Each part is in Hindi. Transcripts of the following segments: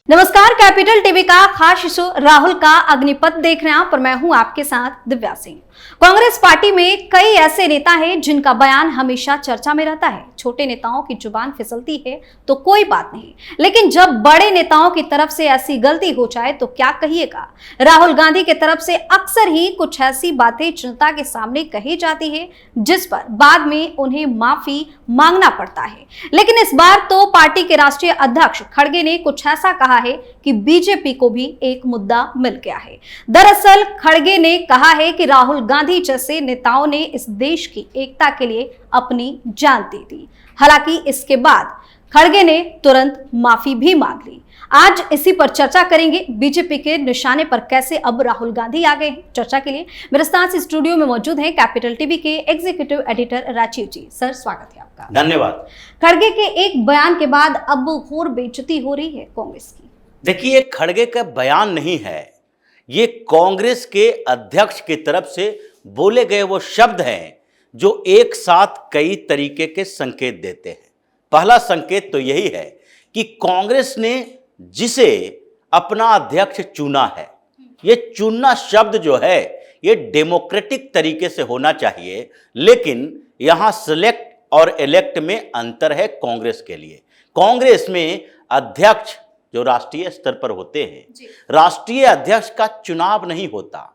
नमस्कार, कैपिटल टीवी का खास शो राहुल का अग्निपथ देख रहे हैं आप और मैं हूं आपके साथ दिव्या सिंह। कांग्रेस पार्टी में कई ऐसे नेता हैं जिनका बयान हमेशा चर्चा में रहता है। छोटे नेताओं की जुबान फिसलती है तो कोई बात नहीं, लेकिन जब बड़े नेताओं की तरफ से ऐसी गलती हो जाए तो क्या कहिएगा। राहुल गांधी की तरफ से अक्सर ही कुछ ऐसी बातें जनता के सामने कही जाती है जिस पर बाद में उन्हें माफी मांगना पड़ता है। लेकिन इस बार तो पार्टी के राष्ट्रीय अध्यक्ष खड़गे ने कुछ ऐसा कहा है कि बीजेपी को भी एक मुद्दा मिल गया है। दरअसल खड़गे ने कहा है कि राहुल गांधी जैसे नेताओं ने इस देश की एकता के लिए अपनी जान दे दी। हालांकि इसके बाद खड़गे ने तुरंत माफी भी मांग ली। आज इसी पर चर्चा करेंगे। बीजेपी के निशाने पर कैसे अब राहुल गांधी आ गए हैं। चर्चा के लिए मेरे साथ स्टूडियो में मौजूद हैं कैपिटल टीवी के एग्जीक्यूटिव एडिटर राजीव जी। सर, स्वागत है आपका। धन्यवाद। खड़गे के एक बयान के बाद अब घोर बेइज्जती हो रही है कांग्रेस की। देखिए, खड़गे का बयान नहीं है, ये कांग्रेस के अध्यक्ष की तरफ से बोले गए वो शब्द हैं जो एक साथ कई तरीके के संकेत देते हैं। पहला संकेत तो यही है कि कांग्रेस ने जिसे अपना अध्यक्ष चुना है, ये चुनना शब्द जो है ये डेमोक्रेटिक तरीके से होना चाहिए, लेकिन यहां सिलेक्ट और इलेक्ट में अंतर है कांग्रेस के लिए। कांग्रेस में अध्यक्ष जो राष्ट्रीय स्तर पर होते हैं, राष्ट्रीय अध्यक्ष का चुनाव नहीं होता,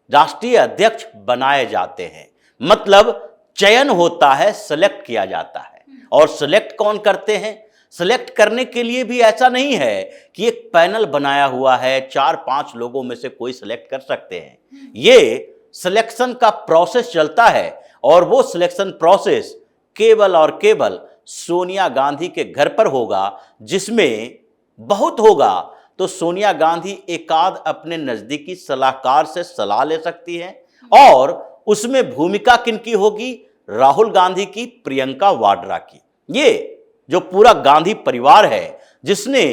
राष्ट्रीय अध्यक्ष बनाए जाते हैं। मतलब चयन होता है, सिलेक्ट किया जाता है। और सिलेक्ट कौन करते हैं? सिलेक्ट करने के लिए भी ऐसा नहीं है कि एक पैनल बनाया हुआ है, 4-5 लोगों में से कोई सिलेक्ट कर सकते हैं। ये सिलेक्शन का प्रोसेस चलता है और वो सिलेक्शन प्रोसेस केवल और केवल सोनिया गांधी के घर पर होगा, जिसमें बहुत होगा तो सोनिया गांधी एकाध अपने नजदीकी सलाहकार से सलाह ले सकती हैं। और उसमें भूमिका किनकी होगी? राहुल गांधी की, प्रियंका वाड्रा की। ये जो पूरा गांधी परिवार है, जिसने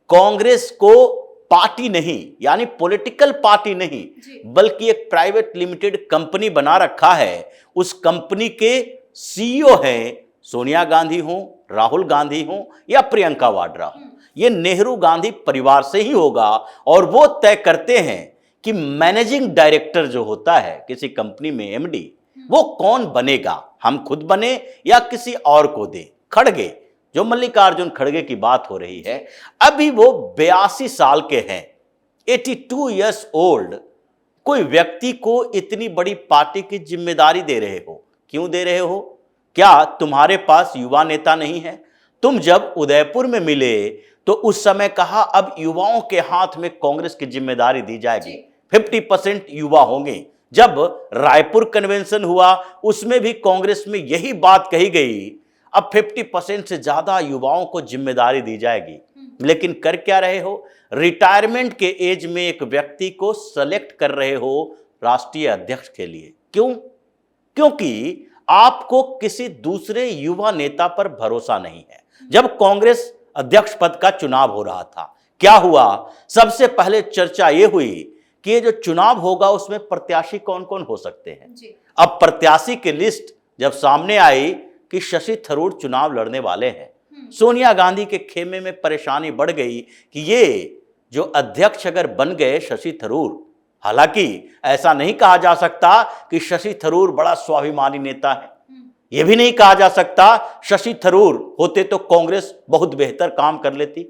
कांग्रेस को पार्टी नहीं, यानी पॉलिटिकल पार्टी नहीं, बल्कि एक प्राइवेट लिमिटेड कंपनी बना रखा है, उस कंपनी के सीईओ हैं सोनिया गांधी हो, राहुल गांधी हो या प्रियंका वाड्रा हो। ये नेहरू गांधी परिवार से ही होगा और वो तय करते हैं कि मैनेजिंग डायरेक्टर जो होता है किसी कंपनी में, एमडी, वो कौन बनेगा, हम खुद बने या किसी और को दें। खड़गे, जो मल्लिकार्जुन खड़गे की बात हो रही है, अभी वो 82 साल के हैं, 82 इयर्स ओल्ड। कोई व्यक्ति को इतनी बड़ी पार्टी की जिम्मेदारी दे रहे हो, क्यों दे रहे हो? क्या तुम्हारे पास युवा नेता नहीं है? तुम जब उदयपुर में मिले तो उस समय कहा अब युवाओं के हाथ में कांग्रेस की जिम्मेदारी दी जाएगी, 50% युवा होंगे। जब रायपुर कन्वेंशन हुआ उसमें भी कांग्रेस में यही बात कही गई, अब 50% से ज्यादा युवाओं को जिम्मेदारी दी जाएगी। लेकिन कर क्या रहे हो? रिटायरमेंट के एज में एक व्यक्ति को सेलेक्ट कर रहे हो राष्ट्रीय अध्यक्ष के लिए। क्यों? क्योंकि आपको किसी दूसरे युवा नेता पर भरोसा नहीं है। जब कांग्रेस अध्यक्ष पद का चुनाव हो रहा था, क्या हुआ? सबसे पहले चर्चा यह हुई कि ये जो चुनाव होगा उसमें प्रत्याशी कौन कौन हो सकते हैं। अब प्रत्याशी की लिस्ट जब सामने आई कि शशि थरूर चुनाव लड़ने वाले हैं, सोनिया गांधी के खेमे में परेशानी बढ़ गई कि ये जो अध्यक्ष अगर बन गए शशि थरूर, हालांकि ऐसा नहीं कहा जा सकता कि शशि थरूर बड़ा स्वाभिमानी नेता है, यह भी नहीं कहा जा सकता शशि थरूर होते तो कांग्रेस बहुत बेहतर काम कर लेती,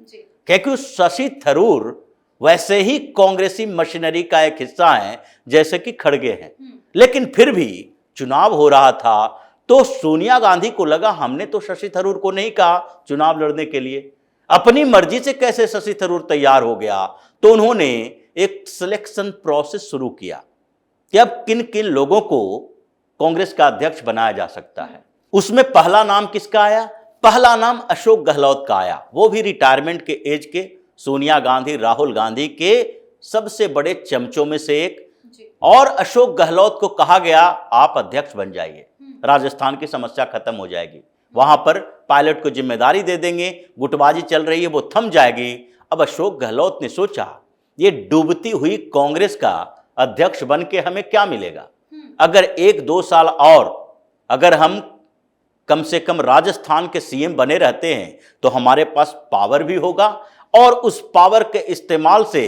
क्योंकि शशि थरूर वैसे ही कांग्रेसी मशीनरी का एक हिस्सा है जैसे कि खड़गे हैं। लेकिन फिर भी चुनाव हो रहा था तो सोनिया गांधी को लगा हमने तो शशि थरूर को नहीं कहा चुनाव लड़ने के लिए, अपनी मर्जी से कैसे शशि थरूर तैयार हो गया। तो उन्होंने एक सिलेक्शन प्रोसेस शुरू किया कि अब किन किन लोगों को कांग्रेस का अध्यक्ष बनाया जा सकता है। उसमें पहला नाम किसका आया? पहला नाम अशोक गहलोत का आया। वो भी रिटायरमेंट के एज के, सोनिया गांधी, राहुल गांधी के सबसे बड़े चमचों में से एक। और अशोक गहलोत को कहा गया आप अध्यक्ष बन जाइए, राजस्थान की समस्या खत्म हो जाएगी, वहां पर पायलट को जिम्मेदारी दे देंगे, गुटबाजी चल रही है वो थम जाएगी। अब अशोक गहलोत ने सोचा ये डूबती हुई कांग्रेस का अध्यक्ष बन के हमें क्या मिलेगा? अगर 1-2 साल और अगर हम कम से कम राजस्थान के सीएम बने रहते हैं तो हमारे पास पावर भी होगा और उस पावर के इस्तेमाल से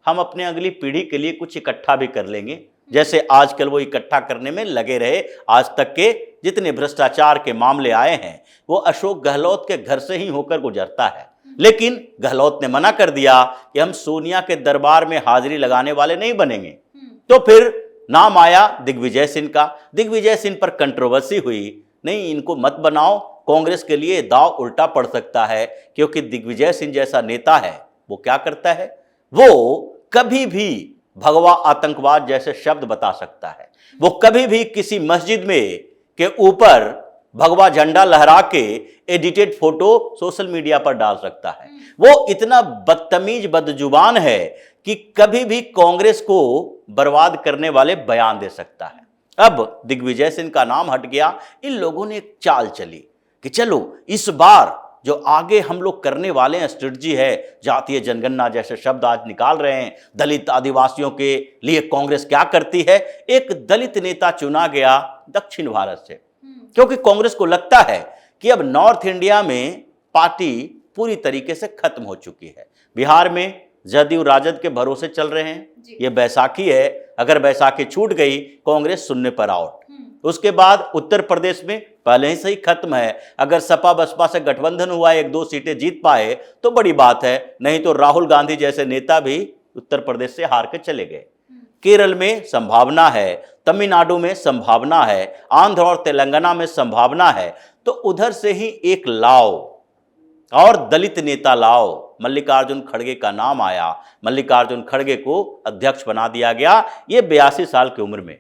हम अपने अगली पीढ़ी के लिए कुछ इकट्ठा भी कर लेंगे। जैसे आजकल वो इकट्ठा करने में लगे रहे। आज तक के जितने भ्रष्टाचार के मामले आए हैं वो अशोक गहलोत के घर से ही होकर गुजरता है, लेकिन गहलोत ने मना कर दिया कि हम सोनिया के दरबार में हाजिरी लगाने वाले नहीं बनेंगे। तो फिर नाम आया दिग्विजय सिंह का। दिग्विजय सिंह पर कंट्रोवर्सी हुई, नहीं इनको मत बनाओ, कांग्रेस के लिए दाव उल्टा पड़ सकता है, क्योंकि दिग्विजय सिंह जैसा नेता है वो क्या करता है, वो कभी भी भगवा आतंकवाद जैसे शब्द बता सकता है, वो कभी भी किसी मस्जिद में के ऊपर भगवा झंडा लहरा के एडिटेड फोटो सोशल मीडिया पर डाल सकता है। वो इतना बदतमीज बदजुबान है कि कभी भी कांग्रेस को बर्बाद करने वाले बयान दे सकता है। अब दिग्विजय सिंह का नाम हट गया। इन लोगों ने एक चाल चली कि चलो इस बार जो आगे हम लोग करने वाले हैं स्ट्रेटजी है, जातीय जनगणना जैसे शब्द आज निकाल रहे हैं, दलित आदिवासियों के लिए कांग्रेस क्या करती है। एक दलित नेता चुना गया दक्षिण भारत से, क्योंकि कांग्रेस को लगता है कि अब नॉर्थ इंडिया में पार्टी पूरी तरीके से खत्म हो चुकी है। बिहार में जदयू राजद के भरोसे चल रहे हैं, ये बैसाखी है, अगर बैसाखी छूट गई कांग्रेस सुनने पर आउट। उसके बाद उत्तर प्रदेश में पहले से ही खत्म है, अगर सपा बसपा से गठबंधन हुआ, 1-2 सीटें जीत पाए तो बड़ी बात है, नहीं तो राहुल गांधी जैसे नेता भी उत्तर प्रदेश से हार के चले गए। केरल में संभावना है, तमिलनाडु में संभावना है, आंध्र और तेलंगाना में संभावना है, तो उधर से ही एक लाओ और दलित नेता लाओ, मल्लिकार्जुन खड़गे का नाम आया। मल्लिकार्जुन खड़गे को अध्यक्ष बना दिया गया। ये 82 साल की उम्र में,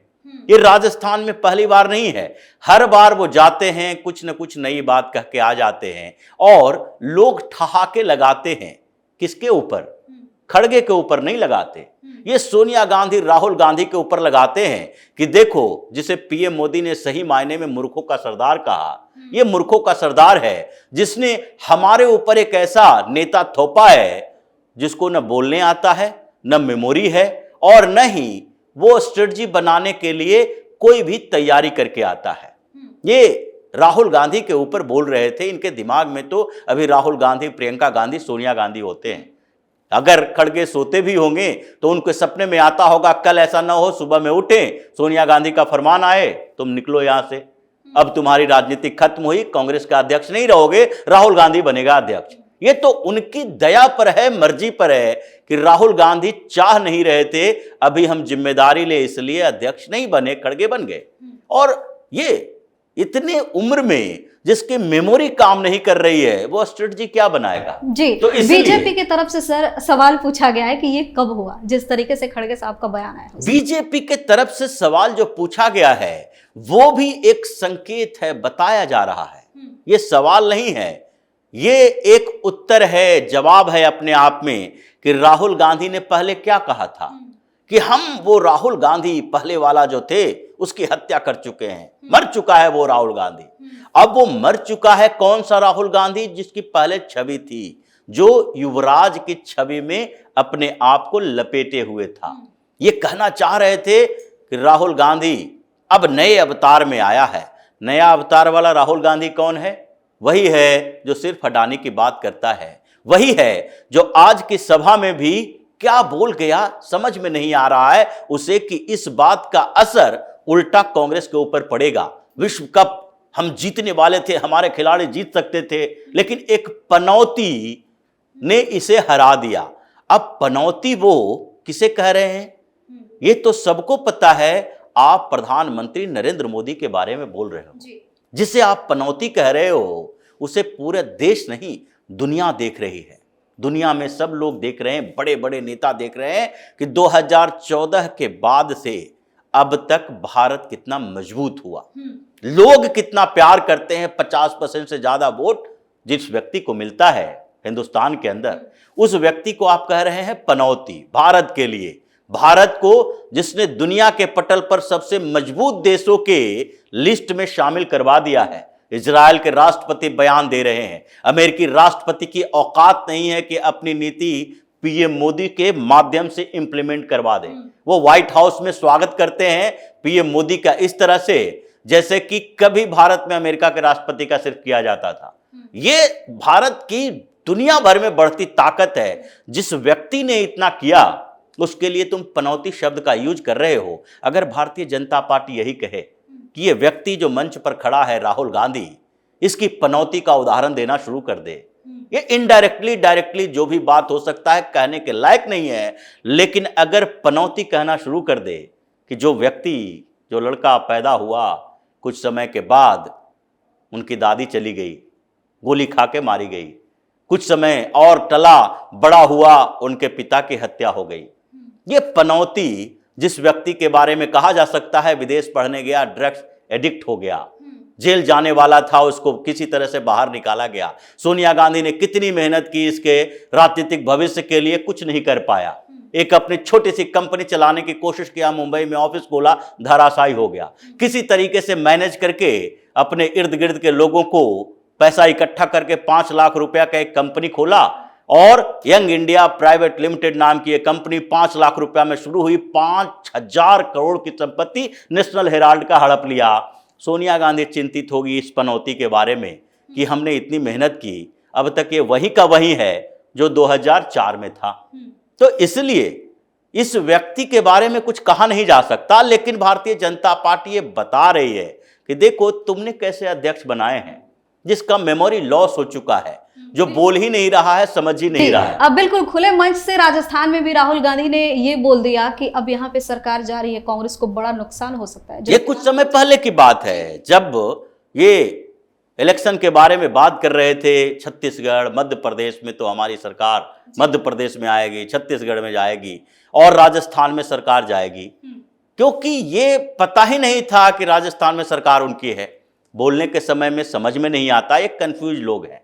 ये राजस्थान में पहली बार नहीं है, हर बार वो जाते हैं, कुछ न कुछ नई बात कह के आ जाते हैं और लोग ठहाके लगाते हैं। किसके ऊपर? खड़गे के ऊपर नहीं लगाते, ये सोनिया गांधी राहुल गांधी के ऊपर लगाते हैं कि देखो, जिसे पीएम मोदी ने सही मायने में मूर्खों का सरदार कहा, ये मूर्खों का सरदार है जिसने हमारे ऊपर एक ऐसा नेता थोपा है जिसको न बोलने आता है, न मेमोरी है और न ही वो स्ट्रेटजी बनाने के लिए कोई भी तैयारी करके आता है। ये राहुल गांधी के ऊपर बोल रहे थे। इनके दिमाग में तो अभी राहुल गांधी, प्रियंका गांधी, सोनिया गांधी होते हैं। अगर खड़गे सोते भी होंगे तो उनके सपने में आता होगा कल ऐसा ना हो सुबह में उठे, सोनिया गांधी का फरमान आए, तुम निकलो यहां से, अब तुम्हारी राजनीति खत्म हुई, कांग्रेस का अध्यक्ष नहीं रहोगे, राहुल गांधी बनेगा अध्यक्ष। ये तो उनकी दया पर है, मर्जी पर है कि राहुल गांधी चाह नहीं रहे थे, अभी हम जिम्मेदारी ले इसलिए अध्यक्ष नहीं बने, खड़गे बन गए। और ये इतने उम्र में जिसकी मेमोरी काम नहीं कर रही है, वो स्ट्रेटजी क्या बनाएगा जी। तो बीजेपी की तरफ से सर सवाल पूछा गया है कि ये कब हुआ, जिस तरीके से खड़गे साहब का बयान आया। बीजेपी के तरफ से सवाल जो पूछा गया है वो भी एक संकेत है, बताया जा रहा है। ये सवाल नहीं है, ये एक उत्तर है, जवाब है अपने आप में कि राहुल गांधी ने पहले क्या कहा था कि हम वो राहुल गांधी पहले वाला जो थे उसकी हत्या कर चुके हैं, मर चुका है वो राहुल गांधी। अब वो मर चुका है कौन सा राहुल गांधी? जिसकी पहले छवि थी, जो युवराज की छवि में अपने आप को लपेटे हुए था। ये कहना चाह रहे थे कि राहुल गांधी अब नए अवतार में आया है। नया अवतार वाला राहुल गांधी कौन है? वही है जो सिर्फ अडानी की बात करता है, वही है जो आज की सभा में भी क्या बोल गया समझ में नहीं आ रहा है उसे कि इस बात का असर उल्टा कांग्रेस के ऊपर पड़ेगा। विश्व कप हम जीतने वाले थे, हमारे खिलाड़ी जीत सकते थे, लेकिन एक पनौती ने इसे हरा दिया। अब पनौती वो किसे कह रहे हैं? ये तो सबको पता है, आप प्रधानमंत्री नरेंद्र मोदी के बारे में बोल रहे हो। जिसे आप पनौती कह रहे हो उसे पूरे देश नहीं दुनिया देख रही है। दुनिया में सब लोग देख रहे हैं, बड़े बड़े नेता देख रहे हैं कि 2014 के बाद से अब तक भारत कितना मजबूत हुआ, लोग कितना प्यार करते हैं। 50% से ज्यादा वोट जिस व्यक्ति को मिलता है हिंदुस्तान के अंदर, उस व्यक्ति को आप कह रहे हैं पनौती। भारत के लिए, भारत को जिसने दुनिया के पटल पर सबसे मजबूत देशों के लिस्ट में शामिल करवा दिया है। इजराइल के राष्ट्रपति बयान दे रहे हैं, अमेरिकी राष्ट्रपति की औकात नहीं है कि अपनी नीति पीएम मोदी के माध्यम से इंप्लीमेंट करवा दें। वो व्हाइट हाउस में स्वागत करते हैं पीएम मोदी का इस तरह से जैसे कि कभी भारत में अमेरिका के राष्ट्रपति का सिर्फ किया जाता था। ये भारत की दुनिया भर में बढ़ती ताकत है। जिस व्यक्ति ने इतना किया उसके लिए तुम पनौती शब्द का यूज कर रहे हो। अगर भारतीय जनता पार्टी यही कहे कि ये व्यक्ति जो मंच पर खड़ा है राहुल गांधी, इसकी पनौती का उदाहरण देना शुरू कर दे, ये इनडायरेक्टली डायरेक्टली जो भी बात हो सकता है कहने के लायक नहीं है, लेकिन अगर पनौती कहना शुरू कर दे कि जो व्यक्ति, जो लड़का पैदा हुआ कुछ समय के बाद उनकी दादी चली गई, गोली खा के मारी गई, कुछ समय और टला, बड़ा हुआ उनके पिता की हत्या हो गई, ये पनौती जिस व्यक्ति के बारे में कहा जा सकता है विदेश पढ़ने गया, ड्रग्स एडिक्ट हो गया, जेल जाने वाला था, उसको किसी तरह से बाहर निकाला गया। सोनिया गांधी ने कितनी मेहनत की इसके राजनीतिक भविष्य के लिए, कुछ नहीं कर पाया। एक अपनी छोटी सी कंपनी चलाने की कोशिश किया, मुंबई में ऑफिस खोला, धराशायी हो गया। किसी तरीके से मैनेज करके अपने इर्द गिर्द के लोगों को पैसा इकट्ठा करके 5 लाख रुपया का एक कंपनी खोला और यंग इंडिया प्राइवेट लिमिटेड नाम की एक कंपनी 5 लाख रुपया में शुरू हुई, 5000 करोड़ की संपत्ति नेशनल हेराल्ड का हड़प लिया। सोनिया गांधी चिंतित होगी इस पनौती के बारे में कि हमने इतनी मेहनत की, अब तक ये वही का वही है जो 2004 में था। तो इसलिए इस व्यक्ति के बारे में कुछ कहा नहीं जा सकता, लेकिन भारतीय जनता पार्टी ये बता रही है कि देखो तुमने कैसे अध्यक्ष बनाए हैं जिसका मेमोरी लॉस हो चुका है, जो बोल ही नहीं रहा है, समझ ही नहीं रहा है। अब बिल्कुल खुले मंच से राजस्थान में भी राहुल गांधी ने ये बोल दिया कि अब यहाँ पे सरकार जा रही है, कांग्रेस को बड़ा नुकसान हो सकता है। ये कुछ समय पहले की बात है, जब ये इलेक्शन के बारे में बात कर रहे थे। छत्तीसगढ़, मध्य प्रदेश में तो हमारी सरकार मध्य प्रदेश में आएगी, छत्तीसगढ़ में जाएगी और राजस्थान में सरकार जाएगी, क्योंकि ये पता ही नहीं था कि राजस्थान में सरकार उनकी है। बोलने के समय में समझ में नहीं आता, एक कंफ्यूज लोग हैं।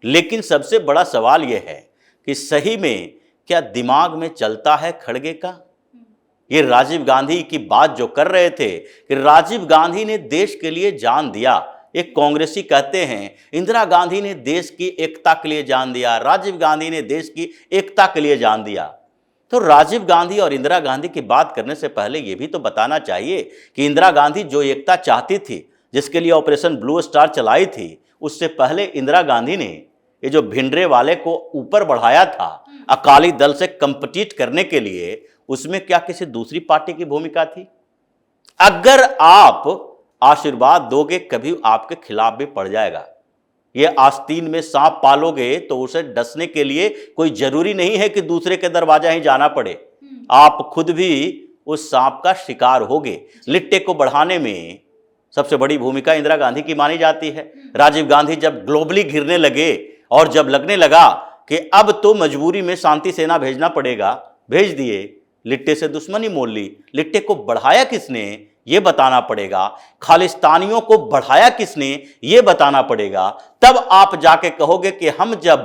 लेकिन सबसे बड़ा सवाल यह है कि सही में क्या दिमाग में चलता है खड़गे का? ये राजीव गांधी की बात जो कर रहे थे कि राजीव गांधी ने देश के लिए जान दिया, एक कांग्रेसी कहते हैं इंदिरा गांधी ने देश की एकता के लिए जान दिया, राजीव गांधी ने देश की एकता के लिए जान दिया। तो राजीव गांधी और इंदिरा गांधी की बात करने से पहले यह भी तो बताना चाहिए कि इंदिरा गांधी जो एकता चाहती थी, जिसके लिए ऑपरेशन ब्लू स्टार चलाई थी, उससे पहले इंदिरा गांधी ने ये जो भिंडरे वाले को ऊपर बढ़ाया था अकाली दल से कंपीट करने के लिए, उसमें क्या किसी दूसरी पार्टी की भूमिका थी? अगर आप आशीर्वाद दोगे कभी आपके खिलाफ भी पड़ जाएगा। ये आस्तीन में सांप पालोगे तो उसे डसने के लिए कोई जरूरी नहीं है कि दूसरे के दरवाजा ही जाना पड़े, आप खुद भी उस सांप का शिकार होगे। लिट्टे को बढ़ाने में सबसे बड़ी भूमिका इंदिरा गांधी की मानी जाती है। राजीव गांधी जब ग्लोबली घिरने लगे और जब लगने लगा कि अब तो मजबूरी में शांति सेना भेजना पड़ेगा, भेज दिए। लिट्टे से दुश्मनी मोल ली। लिट्टे को बढ़ाया किसने ये बताना पड़ेगा, खालिस्तानियों को बढ़ाया किसने ये बताना पड़ेगा। तब आप जाके कहोगे कि हम जब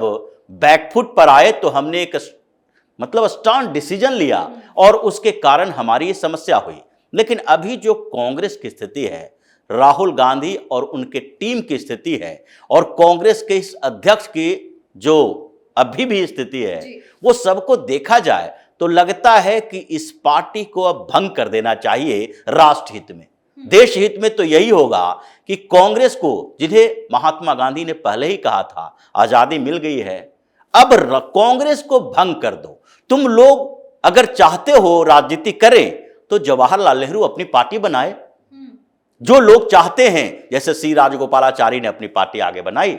बैकफुट पर आए तो हमने एक स्टर्न डिसीजन लिया और उसके कारण हमारी ये समस्या हुई। लेकिन अभी जो कांग्रेस की स्थिति है, राहुल गांधी और उनके टीम की स्थिति है और कांग्रेस के इस अध्यक्ष की जो अभी भी स्थिति है, वो सबको देखा जाए तो लगता है कि इस पार्टी को अब भंग कर देना चाहिए राष्ट्र हित में, देश हित में। तो यही होगा कि कांग्रेस को, जिन्हें महात्मा गांधी ने पहले ही कहा था आजादी मिल गई है, अब कांग्रेस को भंग कर दो। तुम लोग अगर चाहते हो राजनीति करें तो जवाहरलाल नेहरू अपनी पार्टी बनाए। जो लोग चाहते हैं, जैसे सी राजगोपालाचारी ने अपनी पार्टी आगे बनाई,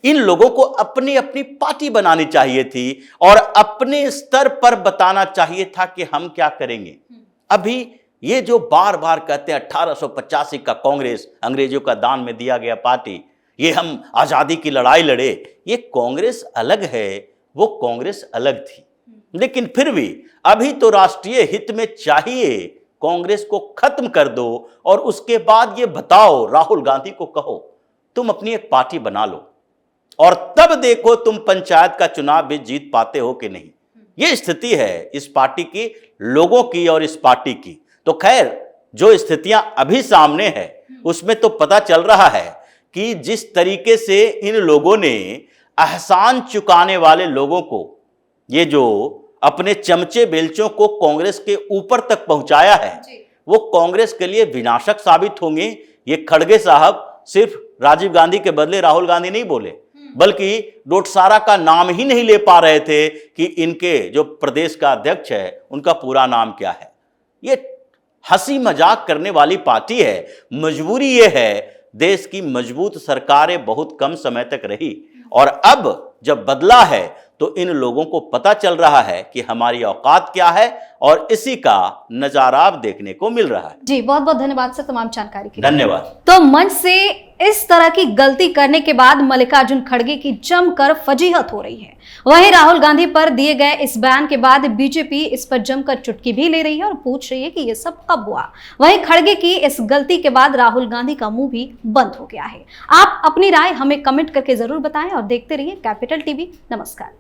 इन लोगों को अपनी अपनी पार्टी बनानी चाहिए थी और अपने स्तर पर बताना चाहिए था कि हम क्या करेंगे। अभी ये जो बार बार कहते हैं 1885 का कांग्रेस, अंग्रेजों का दान में दिया गया पार्टी, ये हम आजादी की लड़ाई लड़े, ये कांग्रेस अलग है, वो कांग्रेस अलग थी। लेकिन फिर भी अभी तो राष्ट्रीय हित में चाहिए कांग्रेस को खत्म कर दो और उसके बाद ये बताओ, राहुल गांधी को कहो तुम अपनी एक पार्टी बना लो और तब देखो तुम पंचायत का चुनाव भी जीत पाते हो कि नहीं। ये स्थिति है इस पार्टी की, लोगों की और इस पार्टी की। तो खैर जो स्थितियां अभी सामने है उसमें तो पता चल रहा है कि जिस तरीके से इन लोगों ने एहसान चुकाने वाले लोगों को, ये जो अपने चमचे बेलचों को कांग्रेस के ऊपर तक पहुंचाया है, वो कांग्रेस के लिए विनाशक साबित होंगे। ये खड़गे साहब सिर्फ राजीव गांधी के बदले राहुल गांधी नहीं बोले, बल्कि डोटसारा का नाम ही नहीं ले पा रहे थे कि इनके जो प्रदेश का अध्यक्ष है उनका पूरा नाम क्या है। ये हंसी मजाक करने वाली पार्टी है। मजबूरी ये है, देश की मजबूत सरकारें बहुत कम समय तक रही और अब जब बदला है तो इन लोगों को पता चल रहा है कि हमारी औकात क्या है और इसी का नजारा अब देखने को मिल रहा है। जी बहुत बहुत धन्यवाद सर तमाम जानकारी के लिए। धन्यवाद। तो मंच से इस तरह की गलती करने के बाद मल्लिकार्जुन खड़गे की जमकर फजीहत हो रही है। वहीं राहुल गांधी पर दिए गए इस बयान के बाद बीजेपी इस पर जमकर चुटकी भी ले रही है और पूछ रही है कि ये सब कब हुआ। वहीं खड़गे की इस गलती के बाद राहुल गांधी का मुंह भी बंद हो गया है। आप अपनी राय हमें कमेंट करके जरूर बताएं और देखते रहिए कैपिटल टीवी। नमस्कार।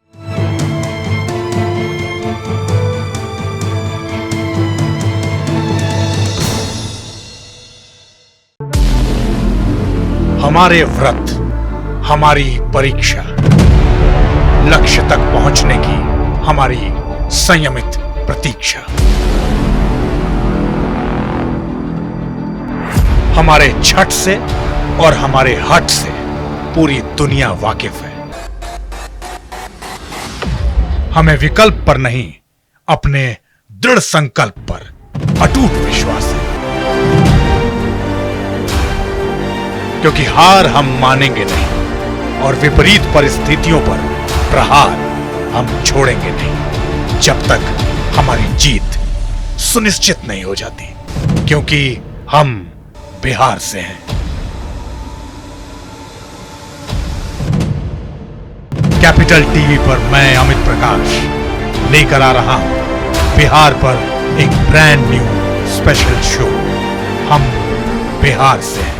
हमारे व्रत, हमारी परीक्षा, लक्ष्य तक पहुंचने की हमारी संयमित प्रतीक्षा। हमारे छठ से और हमारे हट से पूरी दुनिया वाकिफ है। हमें विकल्प पर नहीं, अपने दृढ़ संकल्प पर अटूट विश्वास है, क्योंकि हार हम मानेंगे नहीं और विपरीत परिस्थितियों पर प्रहार हम छोड़ेंगे नहीं जब तक हमारी जीत सुनिश्चित नहीं हो जाती, क्योंकि हम बिहार से हैं। कैपिटल टीवी पर मैं अमित प्रकाश लेकर आ रहा हूं बिहार पर एक ब्रांड न्यू स्पेशल शो। हम बिहार से हैं।